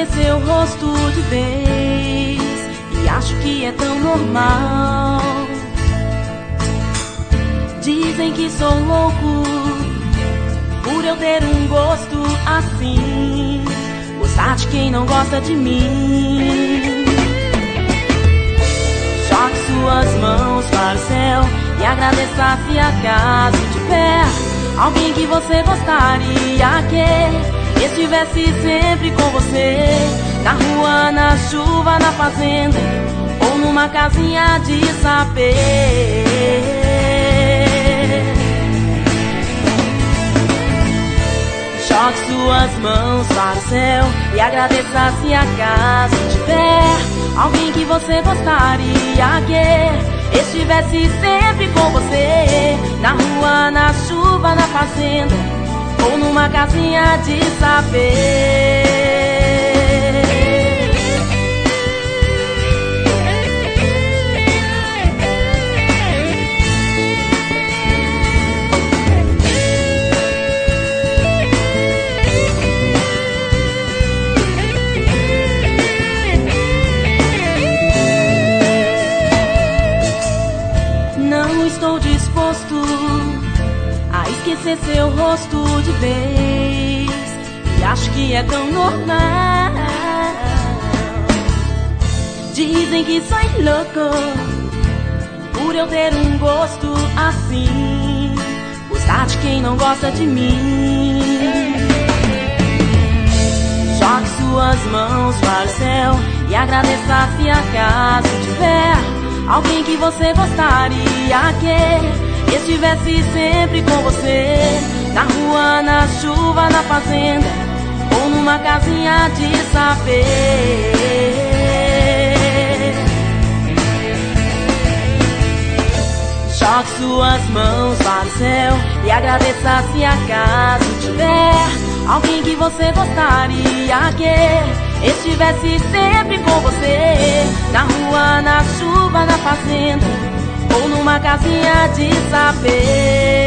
esquecer seu rosto de vez e acho que é tão normal. Dizem que sou louco por eu ter um gosto assim, gostar de quem não gosta de mim. Jogue suas mãos para o céu e agradeça se acaso tiver alguém que você gostaria que estivesse sempre com você, na rua, na chuva, na fazenda ou numa casinha de sapê. Jogue suas mãos para o céu e agradeça se acaso tiver alguém que você gostaria que estivesse sempre com você, na rua, na chuva, na fazenda ou numa casinha de sapê. Não estou disposto a esquecer seu rosto de vez e acho que é tão normal. Dizem que sou louco por eu ter um gosto assim, gostar de quem não gosta de mim. Jogue suas mãos para o céu e agradeça se acaso tiver alguém que você gostaria que estivesse sempre com você, na rua, na chuva, na fazenda ou numa casinha de sapê. Jogue suas mãos para o céu e agradeça se acaso tiver alguém que você gostaria que estivesse sempre com você, na rua, na chuva, na fazenda ou numa casinha de sapê.